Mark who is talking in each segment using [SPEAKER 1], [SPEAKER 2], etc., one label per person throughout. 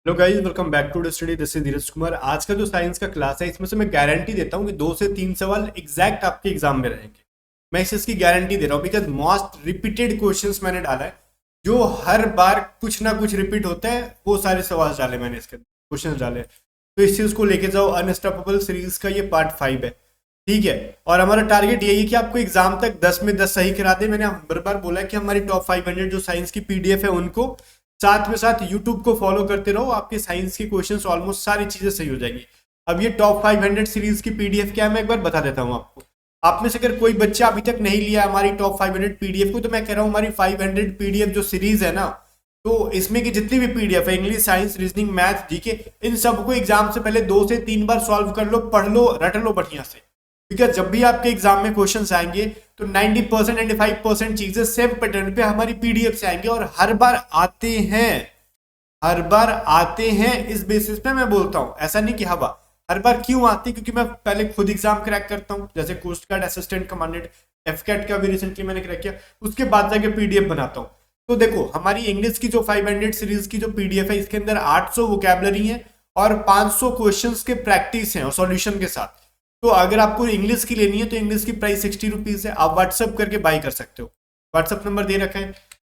[SPEAKER 1] Hello guys, welcome back to the study. This is Dheeraj Kumar. आज का जो साइंस का क्लास है इसमें से मैं गारंटी देता हूँ कि 2 से 3 सवाल एग्जैक्ट आपके एग्जाम में रहेंगे। मैं इस चीज की गारंटी दे रहा हूँ बिकॉज मोस्ट रिपीटेड क्वेश्चंस मैंने डाला है। जो हर बार कुछ ना कुछ रिपीट होता है, वो सारे सवाल डाले मैंने, इसके क्वेश्चन डाले। तो इस चीज को लेके जाओ। अनस्टॉपेबल सीरीज का ये पार्ट 5 है, ठीक है। और हमारा टारगेट यही है कि आपको एग्जाम तक 10 में 10 सही करा दे। मैंने बार बार बोला है कि हमारी टॉप 500 जो साइंस की पीडीएफ है उनको साथ में साथ यूट्यूब को फॉलो करते रहो, आपके साइंस की क्वेश्चंस ऑलमोस्ट सारी चीजें सही हो जाएंगी। अब ये टॉप 500 सीरीज की पीडीएफ क्या है, मैं एक बार बता देता हूँ आपको। आप में से अगर कोई बच्चा अभी तक नहीं लिया हमारी टॉप 500 पीडीएफ को, तो मैं कह रहा हूँ हमारी 500 पीडीएफ जो सीरीज है ना, तो इसमें की जितनी भी पीडीएफ है, English, science, reasoning, math, GK, इन सबको एग्जाम से पहले 2 से 3 बार सॉल्व कर लो, पढ़ लो, रट लो बढ़िया से। बिकॉज जब भी आपके एग्जाम में क्वेश्चंस आएंगे तो 90% 95% चीजें सेम पैटर्न पे हमारी पीडीएफ से आएंगे और हर बार आते हैं। हर बार आते हैं इस बेसिस पे मैं बोलता हूं, ऐसा नहीं कि हवा। हर बार क्यों आती? क्योंकि मैं पहले खुद एग्जाम क्रैक करता हूं, जैसे coast guard assistant commandant, AFCAT का भी रिसेंटली मैंने क्रैक किया, उसके बाद जाके पीडीएफ बनाता हूं। तो देखो, हमारी इंग्लिश की जो 500 सीरीज की जो पीडीएफ है, इसके अंदर 800 वोकैबलरी है और 500 क्वेश्चंस के प्रैक्टिस हैं और सॉल्यूशन के साथ। तो अगर आपको इंग्लिश की लेनी है तो इंग्लिश की प्राइस 60 रुपीज है। आप व्हाट्सअप करके बाई कर सकते हो, व्हाट्सअप नंबर दे रखा है।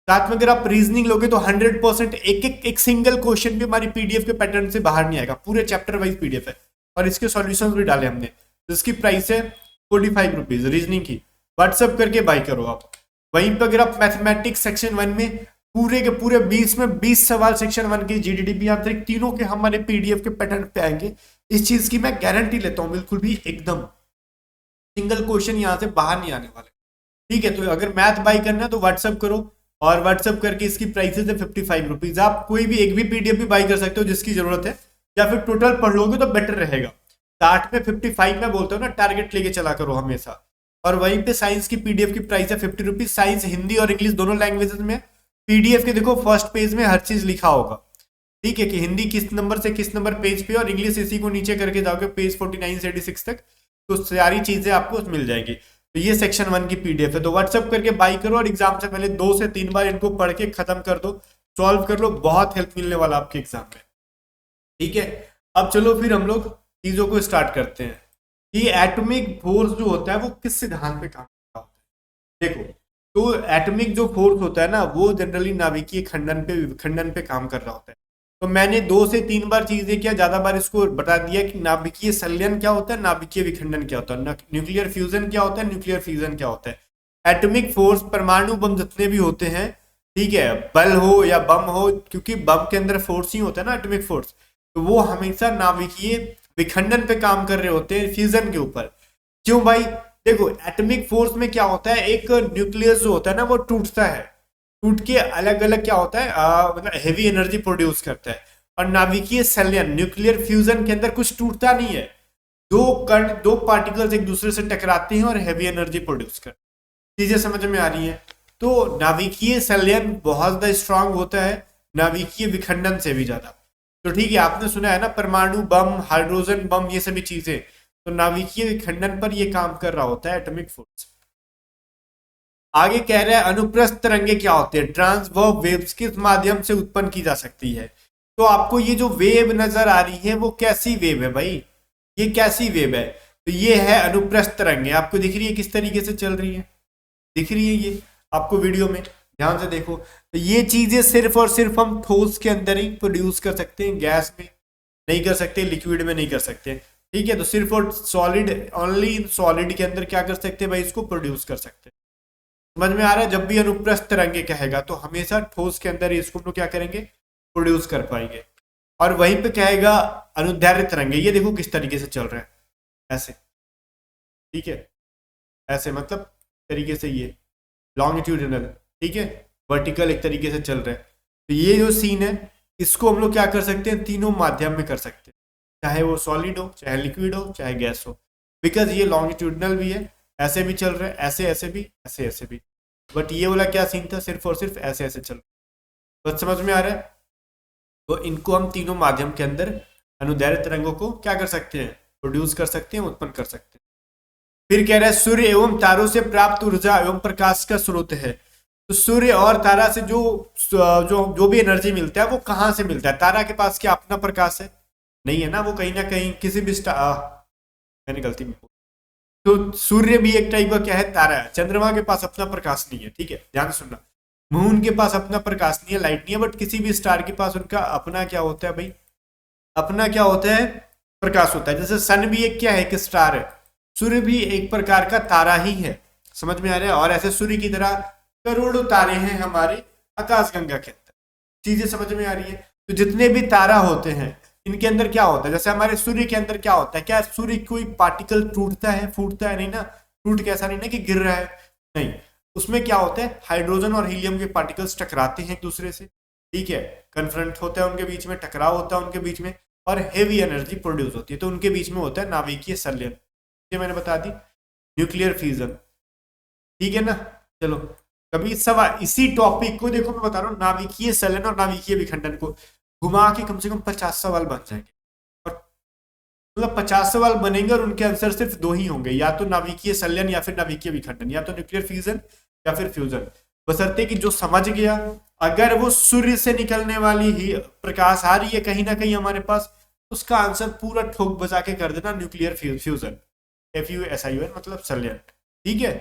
[SPEAKER 1] साथ में अगर आप रीजनिंग लोगे तो 100% एक सिंगल क्वेश्चन भी हमारी पीडीएफ के पैटर्न से बाहर नहीं आएगा, पूरे चैप्टर वाइज पीडीएफ है और इसके सॉल्यूशंस भी डाले हमने, जिसकी प्राइस है 45 रुपीज रीजनिंग की। व्हाट्सअप करके बाई करो आप। वहीं पर अगर आप मैथमेटिक्स सेक्शन 1 में पूरे के पूरे 20 में 20 सवाल सेक्शन 1 के, जीडीडीपी, आंतरिक, तीनों के हमारे पीडीएफ के पैटर्न पे आएंगे। इस चीज की मैं गारंटी लेता हूं, बिल्कुल भी एकदम सिंगल क्वेश्चन यहां से बाहर नहीं आने वाले, ठीक है। तो अगर मैथ बाई करना है तो व्हाट्सअप करो और व्हाट्सअप करके इसकी प्राइसेस है 55 रुपीज। आप कोई भी एक भी पीडीएफ भी बाई कर सकते हो जिसकी जरूरत है, या फिर टोटल पढ़ लोगे तो बेटर रहेगा। 60 में 55 में बोलता हूँ ना, टारगेट लेके चला करो हमेशा। और वहीं पे साइंस की पीडीएफ की प्राइस है 50 रुपीज। साइंस हिंदी और इंग्लिश दोनों लैंग्वेजेस में। पीडीएफ के देखो फर्स्ट पेज में हर चीज लिखा होगा, ठीक है, कि हिंदी किस नंबर से किस नंबर पेज पे, और इंग्लिश इसी को नीचे करके जाओगे पेज 49 से 86 तक, तो सारी चीजें आपको मिल जाएगी। तो ये सेक्शन 1 की पीडीएफ है। तो व्हाट्सअप करके बाई करो और एग्जाम से पहले 2 से 3 बार इनको पढ़ के खत्म कर दो, सॉल्व कर लो, बहुत हेल्प मिलने वाला आपके एग्जाम में, ठीक है। अब चलो फिर हम लोग चीजों को स्टार्ट करते हैं। ये एटॉमिक फोर्स जो होता है वो किस सिद्धांत पे काम करता है? देखो, तो एटॉमिक जो फोर्स होता है ना, वो जनरली नाभिकीय खंडन पे काम कर रहा होता है। तो मैंने 2 से 3 बार चीजें क्या, ज्यादा बार इसको बता दिया कि नाभिकीय संलयन क्या होता है, नाभिकीय विखंडन क्या होता है, न्यूक्लियर फ्यूजन क्या होता है, न्यूक्लियर फ्यूजन क्या होता है। एटॉमिक फोर्स, परमाणु बम जितने भी होते हैं, ठीक है, बल हो या बम हो, क्योंकि बम के अंदर फोर्स ही होता है ना, एटॉमिक फोर्स, तो वो हमेशा नाभिकीय विखंडन पे काम कर रहे होते हैं, फ्यूजन के ऊपर। क्यों भाई? देखो, एटॉमिक फोर्स में क्या होता है, एक न्यूक्लियस जो होता है ना वो टूटता है, टूट के अलग अलग क्या होता है, मतलब हैवी एनर्जी प्रोड्यूस करता है। और नाभिकीय संलयन, न्यूक्लियर फ्यूजन के अंदर कुछ टूटता नहीं है, दो कण, दो पार्टिकल्स एक दूसरे से टकराते हैं और हैवी एनर्जी प्रोड्यूस करते हैं। चीजें समझ में आ रही है? तो नाभिकीय संलयन बहुत ज्यादा स्ट्रांग होता है नाभिकीय विखंडन से भी ज्यादा। तो ठीक है, आपने सुना है ना, परमाणु बम, हाइड्रोजन बम, ये सभी चीजें, तो नाभिकीय विखंडन पर ये काम कर रहा होता है एटॉमिक फोर्स। आगे कह रहा है अनुप्रस्थ तरंगे क्या होते हैं, ट्रांसवर्स वेव्स किस माध्यम से उत्पन्न की जा सकती है। तो आपको ये जो वेव नजर आ रही है वो कैसी वेव है भाई? ये कैसी वेव है? तो ये है अनुप्रस्थ तरंगे। आपको दिख रही है किस तरीके से चल रही है? दिख रही है ये आपको वीडियो में? ध्यान से देखो। तो ये चीजें सिर्फ और सिर्फ हम ठोस के अंदर ही प्रोड्यूस कर सकते हैं, गैस में नहीं कर सकते, लिक्विड में नहीं कर सकते, ठीक है। तो सिर्फ और सॉलिड, ओनली सॉलिड के अंदर क्या कर सकते हैं भाई, इसको प्रोड्यूस कर सकते हैं। समझ में आ रहा है? जब भी अनुप्रस्थ तरंगे कहेगा तो हमेशा ठोस के अंदर ही इसको हम लोग क्या करेंगे, प्रोड्यूस कर पाएंगे। और वहीं पे कहेगा अनुदैर्ध्य तरंगे, ये देखो किस तरीके से चल रहा है, ऐसे, ठीक है, ऐसे, मतलब तरीके से ये लॉन्गिट्यूडिनल, ठीक है, वर्टिकल एक तरीके से चल रहा है। तो ये जो सीन है, इसको हम लोग क्या कर सकते हैं, तीनों माध्यम में कर सकते हैं, चाहे वो सॉलिड हो, चाहे लिक्विड हो, चाहे गैस हो। बिकॉज ये लॉन्गिट्यूडिनल भी है, ऐसे भी चल रहा है, ऐसे ऐसे भी, ऐसे ऐसे भी। बट ये वाला क्या सीन था, सिर्फ और सिर्फ ऐसे ऐसे चल रहा है। बस समझ में आ रहा है? तो इनको हम तीनों माध्यम के अंदर अनुदैर्ध्य तरंगों को क्या कर सकते हैं, प्रोड्यूस कर सकते हैं, उत्पन्न कर सकते हैं। फिर कह रहा है सूर्य एवं तारों से प्राप्त ऊर्जा एवं प्रकाश का स्रोत है। तो सूर्य और तारा से जो जो भी एनर्जी मिलता है वो कहाँ से मिलता है? तारा के पास क्या अपना प्रकाश है? नहीं है ना, वो कहीं ना कहीं किसी भी स्टार, मैंने गलती में, तो सूर्य भी एक टाइप का क्या है, तारा है। चंद्रमा के पास अपना प्रकाश नहीं है, ठीक है, ध्यान से सुनना। मून के पास अपना प्रकाश नहीं है, लाइट नहीं है, बट किसी भी स्टार के पास उनका अपना क्या होता है भाई, अपना क्या होता है, प्रकाश होता है। जैसे सन भी एक क्या है, एक स्टार है। सूर्य भी एक प्रकार का तारा ही है, समझ में आ रहा है? और ऐसे सूर्य की तरह करोड़ों तारे हैं हमारे आकाशगंगा के अंदर, चीजें समझ में आ रही है? तो जितने भी तारा होते हैं इनके अंदर क्या होता है, जैसे हमारे सूर्य के अंदर क्या होता है, क्या सूर्य कोई पार्टिकल टूटता है, फूटता है? नहीं ना, टूट के ऐसा नहीं ना कि गिर रहा है, नहीं, उसमें क्या होता है, हाइड्रोजन और हीलियम के पार्टिकल्स टकराते हैं एक दूसरे से, ठीक है, कन्फ्रंट होता है उनके बीच में, टकराव होता है उनके बीच में, और हेवी एनर्जी प्रोड्यूस होती है, तो उनके बीच में होता है नाभिकीय संलयन, ये मैंने बता दी, न्यूक्लियर फ्यूजन, ठीक है ना। चलो, कभी सवाल इसी टॉपिक को देखो, मैं बता रहा हूँ नाभिकीय संलयन और नाभिकीय विखंडन को घुमा के कम से कम 50 सवाल बन जाएंगे, और मतलब 50 सवाल बनेंगे और उनके आंसर सिर्फ दो ही होंगे, या तो नाभिकीय संलयन या फिर नाभिकीय विखंडन, या तो न्यूक्लियर फ्यूजन या फिर फ्यूजन, बशर्ते कि जो समझ गया, अगर वो सूर्य से निकलने वाली ही प्रकाश आ रही है कहीं ना कहीं हमारे पास, उसका आंसर पूरा ठोक बजा के कर देना न्यूक्लियर फ्यूजन, FUSION मतलब संलयन, ठीक है।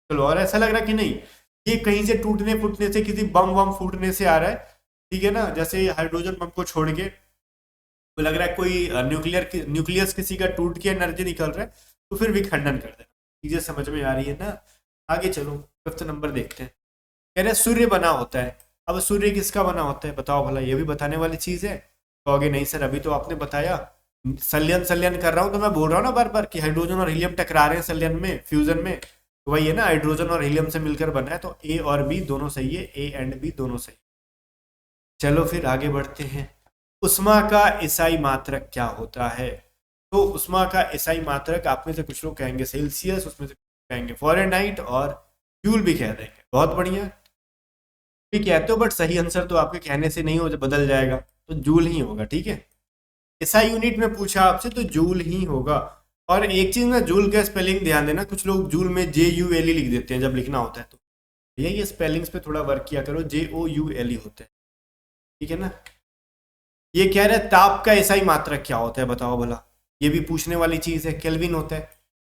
[SPEAKER 1] चलो, और ऐसा लग रहा है कि नहीं ये कहीं से टूटने फूटने से, किसी बम वम फूटने से आ रहा है, ठीक है ना, जैसे हाइड्रोजन बम को छोड़ के तो लग रहा है कोई न्यूक्लियस किसी का टूट के एनर्जी निकल रहा है, तो फिर विखंडन कर देना, चीजें समझ में आ रही है ना। आगे चलो, 5th नंबर देखते हैं। कह रहे सूर्य बना होता है, अब सूर्य किसका बना होता है बताओ भला, ये भी बताने वाली चीज है? कहोगे नहीं सर अभी तो आपने बताया, संलयन संलयन कर रहा हूं तो मैं बोल रहा हूँ ना बार बार कि हाइड्रोजन और हीलियम टकरा रहे हैं संलयन में, फ्यूजन में, तो वही है ना, हाइड्रोजन और हीलियम से मिलकर बना है, तो ए और बी दोनों सही है, ए एंड बी दोनों सही। चलो फिर आगे बढ़ते हैं। उष्मा का एसआई मात्रक क्या होता है? तो उष्मा का एसआई मात्रक आप में से कुछ लोग कहेंगे सेल्सियस, उसमें से कहेंगे फ़ारेनहाइट, और जूल भी कह देंगे, बहुत बढ़िया, भी कहते हो, बट सही आंसर तो आपके कहने से नहीं हो, बदल जाएगा, तो जूल ही होगा, ठीक है। एसआई यूनिट में पूछा आपसे तो जूल ही होगा। और एक चीज ना, जूल का स्पेलिंग ध्यान देना, कुछ लोग जूल में JULE लिख देते हैं जब लिखना होता है, तो ये स्पेलिंग्स पे थोड़ा वर्क किया करो, JOULE होते हैं, ठीक है ना। ये कह रहे हैं ताप का एसआई मात्रक क्या होता है बताओ भला, ये भी पूछने वाली चीज है, केल्विन होता है।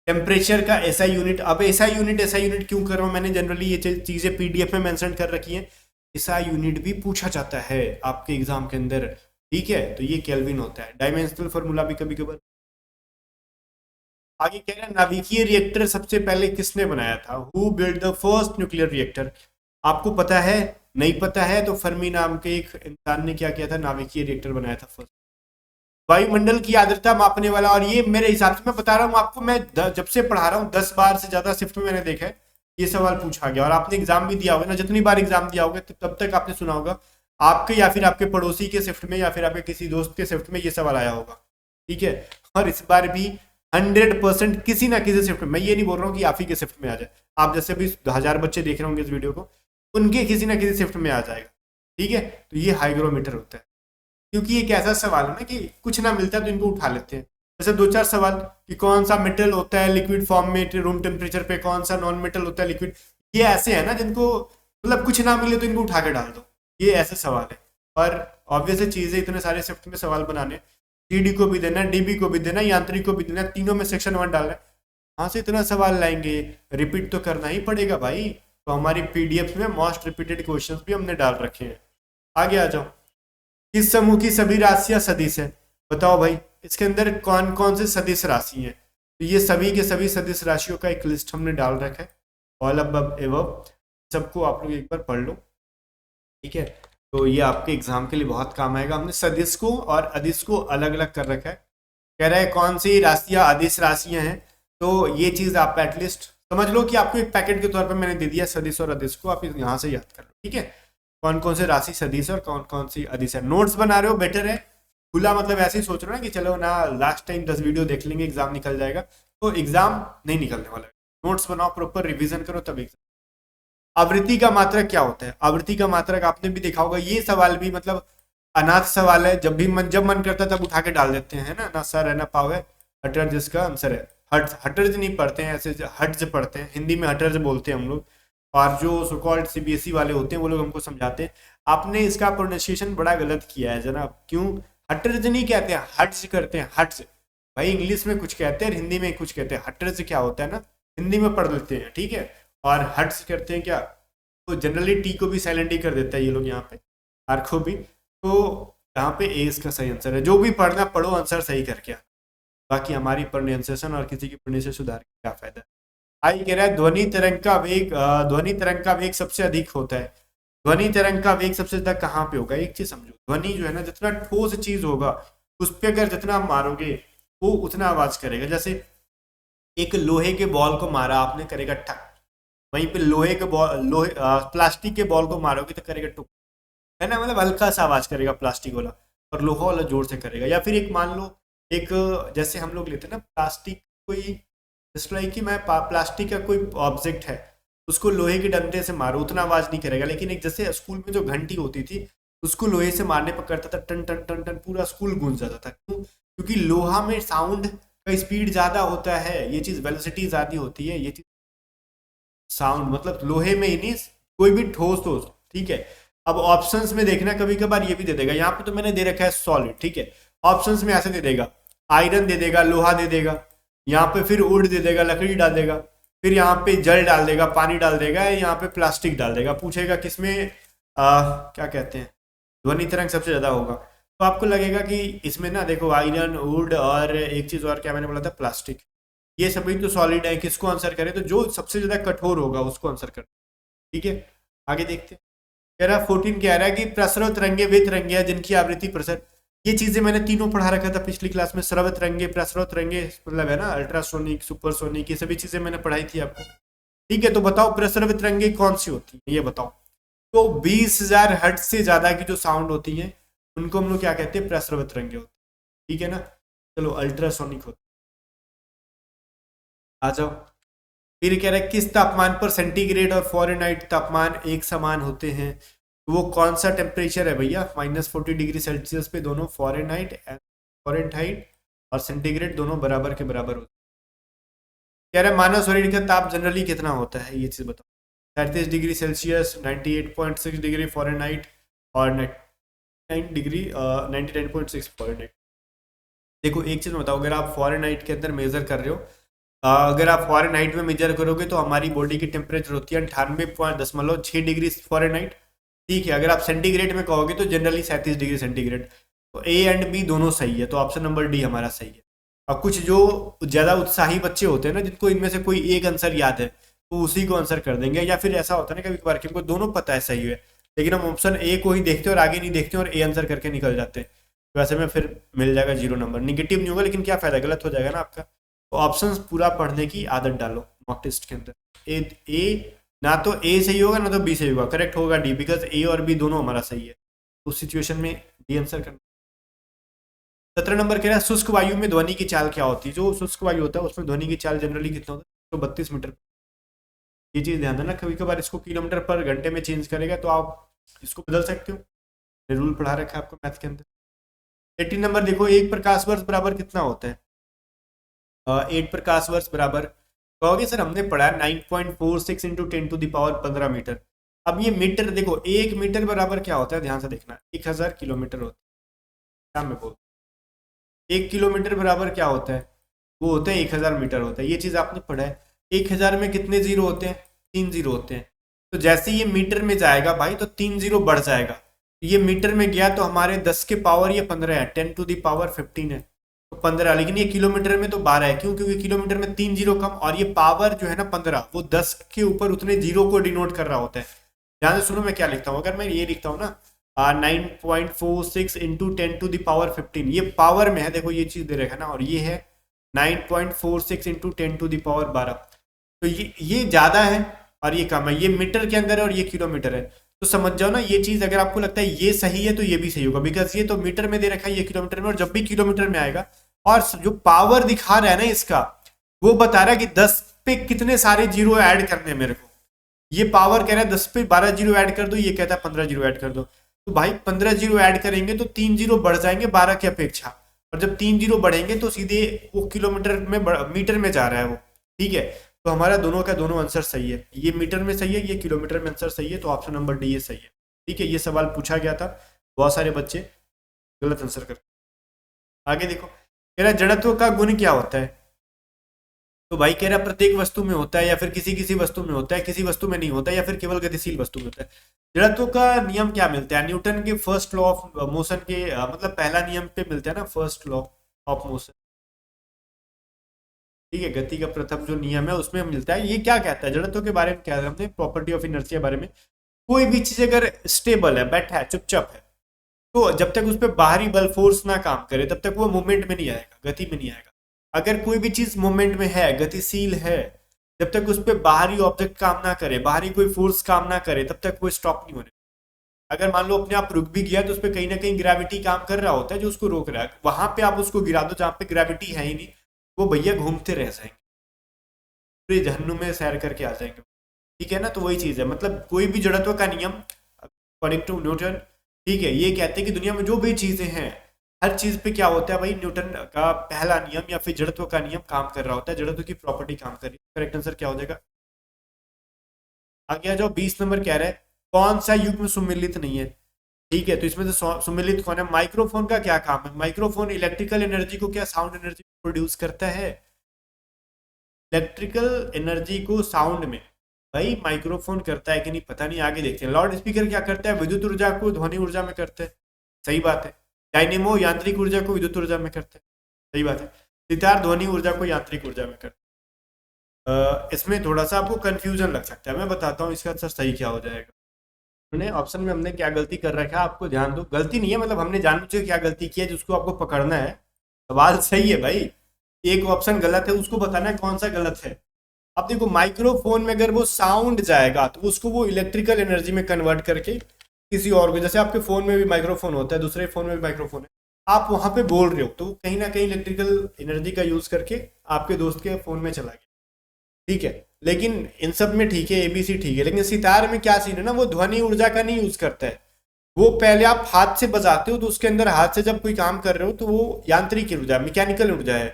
[SPEAKER 1] टेम्परेचर का एसआई यूनिट, अब एसआई यूनिट क्यों कर रहा हूं मैंने, जनरली ये चीजें PDF में मेंशन कर रखी है, एसआई यूनिट भी पूछा जाता है आपके एग्जाम के अंदर, ठीक है, तो ये केल्विन होता है। डायमेंशनल फॉर्मूला भी कभी कभार। आगे कह रहे हैं नाभिकीय रिएक्टर सबसे पहले किसने बनाया था, who build the first nuclear reactor? आपको पता है? नहीं पता है तो फर्मी नाम के एक इंसान ने क्या किया था, नाभिकीय रिएक्टर बनाया था फर्स्ट। वायुमंडल की आर्द्रता मापने वाला, और ये मेरे हिसाब से मैं बता रहा हूँ आपको, मैं जब से पढ़ा रहा हूँ 10 बार से ज्यादा शिफ्ट में मैंने देखा है ये सवाल पूछा गया, और आपने एग्जाम भी दिया होगा ना, जितनी बार एग्जाम दिया होगा तब तक आपने सुना होगा, आपके या फिर आपके पड़ोसी के शिफ्ट में या फिर आपके किसी दोस्त के शिफ्ट में ये सवाल आया होगा, ठीक है। और इस बार भी 100% किसी ना किसी शिफ्ट में, मैं ये नहीं बोल रहा हूँ कि आप ही के शिफ्ट में आ जाए, आप जैसे भी 1000 बच्चे देख रहे होंगे इस वीडियो को, उनके किसी ना किसी शिफ्ट में आ जाएगा, ठीक है। तो ये हाइग्रोमीटर होता है, क्योंकि एक ऐसा सवाल है ना कि कुछ ना मिलता है तो इनको उठा लेते हैं, जैसे 2-4 सवाल कि कौन सा मेटल होता है लिक्विड फॉर्म में रूम टेम्परेचर पे, कौन सा नॉन मेटल होता है लिक्विड, ये ऐसे है ना जिनको मतलब कुछ ना मिले तो इनको उठा के डाल दो, ये ऐसे सवाल है। और ऑब्वियस चीज है, इतने सारे शिफ्ट में सवाल बनाने, TD को भी देना, DB को भी देना, यांत्रिक को भी देना, तीनों में सेक्शन 1 डालना है, कहाँ से इतना सवाल लाएंगे, रिपीट तो करना ही पड़ेगा भाई। तो हमारी PDF में मोस्ट रिपीटेड क्वेश्चंस भी हमने डाल रखे हैं। आगे आ जाओ, किस समूह की सभी राशियां सदिश है? बताओ भाई, इसके अंदर कौन कौन से सदिश राशि हैं? तो ये सभी के सभी सदिश राशियों का एक लिस्ट हमने डाल रखा है, ऑल अबव एबव, सबको आप लोग एक बार पढ़ लो, ठीक है। तो ये आपके एग्जाम के लिए बहुत काम आएगा। हमने सदिश को और अदिश को अलग अलग कर रखा है। कह रहा है कौन सी राशियां अदिश राशियां हैं, तो ये चीज आप एटलीस्ट समझ लो कि आपको एक पैकेट के तौर पर मैंने दे दिया सदिश और अदिश को, आप यहाँ से याद कर लो, ठीक है। कौन कौन से राशि सदिश और कौन कौन सी अदिश है। नोट्स बना रहे हो बेटर है, खुला मतलब ऐसे ही सोच रहे हो ना कि चलो ना लास्ट टाइम 10 वीडियो देख लेंगे एग्जाम निकल जाएगा, तो एग्जाम नहीं निकलने वाला है। नोट्स बनाओ, प्रॉपर रिवीजन करो तब एग्जाम। आवृत्ति का मात्रक क्या होता है? आवृत्ति का मात्रक आपने भी देखा होगा, ये सवाल भी मतलब अनाथ सवाल है, जब मन करता है तब उठा के डाल देते हैं ना सर है ना पाव है, हटर जिसका आंसर है। हटर्ज नहीं पढ़ते हैं ऐसे, हट्ज पढ़ते हैं, हिंदी में हटर्ज बोलते हैं हम लोग, और जो सो कॉल्ड सीबीएसई वाले होते हैं वो लोग हमको समझाते हैं आपने इसका प्रोनाउंसिएशन बड़ा गलत किया है जनाब। क्यों? हटर्ज नहीं कहते हैं, हट्स करते हैं, हट्स। भाई इंग्लिश में कुछ कहते हैं, हिंदी में कुछ कहते हैं। हटर्ज क्या होता है ना, हिंदी में पढ़ लेते हैं, ठीक है। और हट्स करते हैं क्या, तो जनरली टी को भी साइलेंट ही कर देता है ये लोग यहाँ पे, आर को भी। तो यहाँ पे ए इसका सही आंसर है। जो भी पढ़ना पढ़ो, आंसर सही करके आना। बाकी हमारी प्रोनाउंसिएशन और किसी की प्रोनाउंसिएशन सुधार के क्या फायदा। आई कह रहा है ध्वनि तरंग का वेग सबसे अधिक होता है। ध्वनि तरंग का वेग सबसे ज्यादा कहाँ पे होगा? एक चीज समझो, ध्वनि जो है ना, जितना ठोस चीज होगा उस पर अगर जितना आप मारोगे वो उतना आवाज करेगा। जैसे एक लोहे के बॉल को मारा आपने, करेगा ठक। वहीं पे प्लास्टिक के बॉल को मारोगे तो करेगा टुक, है ना। मतलब हल्का सा आवाज करेगा प्लास्टिक वाला, और लोहा वाला जोर से करेगा। या फिर एक मान लो, एक जैसे हम लोग लेते हैं ना प्लास्टिक, कोई जस्ट लाइक कि मैं प्लास्टिक का कोई ऑब्जेक्ट है, उसको लोहे के डंडे से मारो, उतना आवाज नहीं करेगा। लेकिन एक जैसे स्कूल में जो घंटी होती थी, उसको लोहे से मारने पर करता था टन टन टन टन, पूरा स्कूल गूंज जाता था। क्यों? क्योंकि लोहा में साउंड का स्पीड ज्यादा होता है, ये चीज वेलोसिटी ज्यादा होती है। ये चीज साउंड मतलब लोहे में ही नहीं, कोई भी ठोस हो, ठीक है। अब ऑप्शंस में देखना, कभी कभार ये भी दे देगा। यहाँ पे तो मैंने दे रखा है सॉलिड, ठीक है। ऑप्शंस में ऐसे दे देगा, आयरन दे देगा, लोहा दे देगा, यहाँ पे फिर वुड दे देगा, लकड़ी डाल देगा, फिर यहाँ पे जल डाल देगा, पानी डाल देगा, यहाँ पे प्लास्टिक डाल देगा। पूछेगा किसमें क्या कहते हैं ध्वनि तरंग सबसे ज्यादा होगा, तो आपको लगेगा कि इसमें ना देखो आयरन, वुड और एक चीज और क्या मैंने बोला था, प्लास्टिक। ये सभी तो सॉलिड है, किसको आंसर करे? तो जो सबसे ज्यादा कठोर होगा उसको आंसर कर, ठीक है। आगे देखते हैं। कह रहा 14 कह रहा है कि प्रसरव तरंगे वे तरंगे हैं जिनकी आवृत्ति प्रसर, ये चीजें मैंने तीनों पढ़ा रखा था पिछली क्लास में। स्रव तरंगे, प्रसरव तरंगे मतलब है ना अल्ट्रासोनिक, सुपरसोनिक, ये सभी चीजें मैंने पढ़ाई थी आपको, ठीक है। तो बताओ प्रसरव तरंगे कौन सी होती है, ये बताओ। तो 20,000 हर्ट्ज से ज्यादा की जो साउंड होती है उनको हम लोग क्या कहते हैं? प्रसरव तरंगे होती है, ठीक है ना। चलो अल्ट्रासोनिक होती है। आ जाओ। फिर कह रहा है किस तापमान पर सेंटीग्रेड और फ़ारेनहाइट तापमान एक समान होते हैं? तो वो कौन सा टेम्परेचर है भैया? -40 डिग्री सेल्सियस पे दोनों फ़ारेनहाइट और सेंटीग्रेड दोनों बराबर के बराबर होते हैं। कह रहा है मानव शरीर का ताप जनरली कितना होता है, ये चीज बताओ। 37 डिग्री सेल्सियस, 98.6 डिग्री फ़ारेनहाइट और 99.6 फ़ारेनहाइट। देखो एक चीज बताओ, अगर आप फ़ारेनहाइट के अंदर मेजर कर रहे हो, अगर आप फ़ारेनहाइट में मेजर करोगे तो हमारी बॉडी की टेम्परेचर होती है 98.6 डिग्री फ़ारेनहाइट, ठीक है। अगर आप सेंटीग्रेड में कहोगे तो जनरली 37 डिग्री सेंटीग्रेड। तो ए एंड बी दोनों सही है, तो ऑप्शन नंबर डी हमारा सही है। अब कुछ जो ज़्यादा उत्साही बच्चे होते हैं ना, जिनको इनमें से कोई एक आंसर याद है, तो उसी को आंसर कर देंगे। या फिर ऐसा होता है ना कभी कभार कि हमको दोनों पता है सही है, लेकिन हम ऑप्शन ए को ही देखते हैं और आगे नहीं देखते और ए आंसर करके निकल जाते हैं। तो ऐसे में फिर मिल जाएगा 0 नंबर। निगेटिव नहीं होगा, लेकिन क्या फायदा, गलत हो जाएगा ना आपका। तो ऑप्शंस पूरा पढ़ने की आदत डालो मॉक टेस्ट के अंदर। ए ना तो ए सही होगा ना तो बी सही होगा, करेक्ट होगा डी, बिकॉज ए और बी दोनों हमारा सही है। उस सिचुएशन में डी आंसर करना। 17 नंबर कह रहा है शुष्क वायु में ध्वनि की चाल क्या होती है? जो शुष्क वायु होता है उसमें ध्वनि की चाल जनरली कितना होता है? 132 मीटर। ये चीज ध्यान देना, कभी कभार इसको किलोमीटर पर घंटे में चेंज करेगा तो आप इसको बदल सकते हो। रूल पढ़ा रखा है आपको मैथ के अंदर। 18 नंबर देखो, एक प्रकाश वर्ष बराबर कितना होता है? 8 प्रकाश वर्ष बराबर, कहोगे सर हमने पढ़ा 9.46 इंटू 10⁻15 मीटर। अब ये मीटर देखो, 1 मीटर बराबर क्या होता है, ध्यान से देखना, 1000 किलोमीटर होता है। क्या मैं बोल, 1 किलोमीटर बराबर क्या होता है? वो होता है 1000 मीटर होता है। ये चीज आपने पढ़ा है। 1000 में कितने जीरो होते हैं? 3 जीरो होते हैं। तो जैसे ये मीटर में जाएगा भाई तो 3 जीरो बढ़ जाएगा। ये मीटर में गया तो हमारे 10 के पावर ये 15 है, 10⁻15 है, तो 15। लेकिन ये किलोमीटर में तो 12 है। क्यों? क्योंकि किलोमीटर में 3 जीरो कम, और ये पावर जो है ना 15, वो 10 के ऊपर उतने जीरो को डिनोट कर रहा होता है। ध्यान से सुनो मैं क्या लिखता हूँ। अगर मैं ये लिखता हूँ ना 9.46 इंटू 10⁻15, ये पावर में है, देखो ये चीज दे रखा है ना, और ये है 9.46 इंटू 10⁻12। तो ये ज्यादा है और ये कम है। ये मीटर के अंदर है और ये किलोमीटर है। तो समझ जाओ ना, ये चीज अगर आपको लगता है ये सही है तो ये भी सही होगा, बिकॉज ये तो मीटर में दे रखा है, ये किलोमीटर में। और जब भी किलोमीटर में आएगा और जो पावर दिखा रहा है ना इसका, वो बता रहा है कि 10 पे कितने सारे जीरो ऐड करने हैं मेरे को। ये पावर कह रहा है 10 पे 12 जीरो ऐड कर दो, ये कहता है 15 जीरो ऐड कर दो। तो भाई 15 जीरो ऐड करेंगे तो 3 जीरो बढ़ जाएंगे 12 की अपेक्षा, और जब 3 जीरो बढ़ेंगे तो सीधे वो किलोमीटर में मीटर में जा रहा है वो, ठीक है। तो हमारा दोनों का दोनों आंसर सही है, ये मीटर में सही है, ये किलोमीटर में आंसर सही है, तो ऑप्शन नंबर डी ये सही है। ठीक है, ये सवाल पूछा गया था, बहुत सारे बच्चे गलत आंसर कर। आगे देखो, कह रहा जड़त्व का गुण क्या होता है, तो भाई कह रहा प्रत्येक वस्तु में होता है, या फिर किसी किसी वस्तु में होता है, किसी वस्तु में नहीं होता है, या फिर केवल गतिशील वस्तु में होता है। जड़त्व का नियम क्या मिलता है, न्यूटन के फर्स्ट लॉ ऑफ मोशन के मतलब पहला नियम पे मिलता है ना, फर्स्ट लॉ ऑफ मोशन। ठीक है, गति का प्रथम जो नियम है उसमें मिलता है। ये क्या कहता है, जड़त्व के बारे में क्या है, हमने प्रॉपर्टी ऑफ इनर्शिया बारे में, कोई भी चीज अगर स्टेबल है, बैठा है, चुपचाप है, तो जब तक उस पर बाहरी बल फोर्स ना काम करे तब तक वो मूवमेंट में नहीं आएगा, गति में नहीं आएगा। अगर कोई भी चीज मूवमेंट में है, गतिशील है, जब तक उस पर बाहरी ऑब्जेक्ट काम ना करे, बाहरी कोई फोर्स काम ना करे, तब तक वो स्टॉप नहीं होने। अगर मान लो अपने आप रुक भी गया तो उस पर कहीं ना कहीं ग्रेविटी काम कर रहा होता है जो उसको रोक रहा है, वहां पे आप उसको गिरा दो जहां पे ग्रेविटी है ही नहीं, वो भैया घूमते रह जाएंगे, पूरे जहन्नुम में सैर करके आ जाएंगे। ठीक है ना, तो वही चीज है, मतलब कोई भी जड़त्व का नियम अकॉर्डिंग टू न्यूटन, ठीक है, ये कहते हैं कि दुनिया में जो भी चीजें हैं, हर चीज पे क्या होता है भाई, न्यूटन का पहला नियम या फिर जड़त्व का नियम काम कर रहा होता है, जड़त्व की प्रॉपर्टी काम कर रही है। करेक्ट आंसर क्या हो जाएगा, आगे आ जाओ। 20 नंबर कह रहा है कौन सा युग्म सुमेलित नहीं है। ठीक है, तो इसमें से सुमेलित कौन है, माइक्रोफोन का क्या काम है, माइक्रोफोन इलेक्ट्रिकल एनर्जी को क्या साउंड एनर्जी प्रोड्यूस करता है, इलेक्ट्रिकल एनर्जी को साउंड में भाई माइक्रोफोन करता है कि नहीं पता नहीं, आगे देखते हैं। लाउड स्पीकर क्या करता है, विद्युत ऊर्जा को ध्वनि ऊर्जा में करते हैं, सही बात है। डायनेमो यांत्रिक ऊर्जा को विद्युत ऊर्जा में करते हैं, सही बात है। सितार ध्वनि ऊर्जा को यांत्रिक ऊर्जा में करते हैं। इसमें थोड़ा सा आपको कंफ्यूजन लग सकता है, मैं बताता हूँ इसका आंसर सही क्या हो जाएगा। हमने ऑप्शन में हमने क्या गलती कर रखा है, आपको ध्यान दो, गलती नहीं है, मतलब हमने जानबूझ के क्या गलती की है जिसको आपको पकड़ना है। सवाल सही है भाई, एक ऑप्शन गलत है, उसको बताना है कौन सा गलत है। अब देखो माइक्रोफोन में अगर वो साउंड जाएगा तो उसको वो इलेक्ट्रिकल एनर्जी में कन्वर्ट करके किसी और को, जैसे आपके फोन में भी माइक्रोफोन होता है, दूसरे फोन में भी माइक्रोफोन है, आप वहां पे बोल रहे हो तो कहीं ना कहीं इलेक्ट्रिकल एनर्जी का यूज करके आपके दोस्त के फोन में चला गया। ठीक है, लेकिन इन सब में ठीक है, एबीसी ठीक है, लेकिन सितार में क्या सीन है ना, वो ध्वनि ऊर्जा का नहीं यूज करता है। वो पहले आप हाथ से बजाते हो तो उसके अंदर हाथ से जब कोई काम कर रहे हो तो वो यांत्रिक ऊर्जा, मैकेनिकल ऊर्जा है,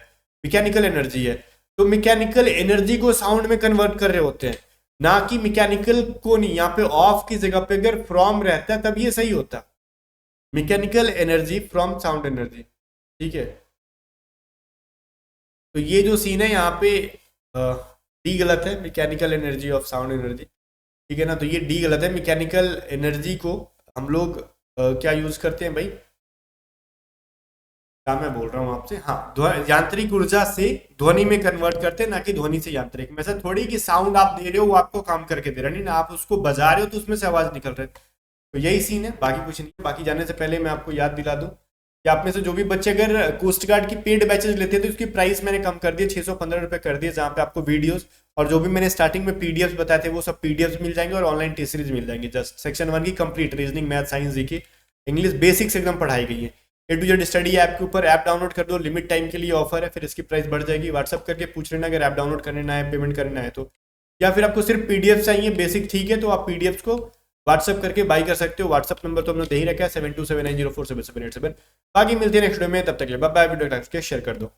[SPEAKER 1] मैकेनिकल एनर्जी है, तो मैकेनिकल एनर्जी को साउंड में कन्वर्ट कर रहे होते हैं, ना कि मैकेनिकल को नहीं। यहाँ पे ऑफ की जगह पे अगर फ्रॉम रहता है तब ये सही होता, mechanical energy from sound energy. ठीक है, तो ये जो सीन है यहाँ पे डी गलत है, mechanical energy of sound energy. ठीक है ना, तो ये डी गलत है। मैकेनिकल एनर्जी को हम लोग क्या यूज करते हैं भाई, क्या मैं बोल रहा हूँ आपसे, हाँ, यांत्रिक ऊर्जा से ध्वनि में कन्वर्ट करते हैं, ना कि ध्वनि से यांत्रिक में। ऐसा थोड़ी कि साउंड आप दे रहे हो वो आपको काम करके दे रहा नहीं ना, आप उसको बजा रहे हो तो उसमें से आवाज निकल रही है। तो यही सीन है, बाकी कुछ नहीं है। बाकी जाने से पहले मैं आपको याद दिला दूं कि आप में से जो भी बच्चे अगर कोस्ट गार्ड की पेड बैचेज लेते हैं तो उसकी प्राइस मैंने कम कर दी, 615 रुपये कर दिए, जहाँ पे आपको वीडियोस और जो भी मैंने स्टार्टिंग में पीडीएफ बताए थे वो सब पीडीएफ मिल जाएंगे और ऑनलाइन टेस्ट सीरीज मिल जाएंगे। जस्ट सेक्शन 1 की complete reasoning, math, science, GK, English basics एकदम पढ़ाई गई है। ए टू जेड स्टडी ऐप के ऊपर ऐप डाउनलोड कर दो, लिमिट टाइम के लिए ऑफर है, फिर इसकी प्राइस बढ़ जाएगी। व्हाट्सअप करके पूछ लेना अगर ऐप डाउनलोड करने ना है, पेमेंट करना है तो, या फिर आपको सिर्फ पीडीएफ चाहिए बेसिक, ठीक है, तो आप पीडीएफ को व्हाट्सअप करके बाई कर सकते हो। व्हाट्सअप नंबर तो हमने दे ही रखा है 7279047787। बाकी मिलते हैं नेक्स्ट वीडियो में, तब तक के लिए बाय बाय। वीडियो शेयर कर दो।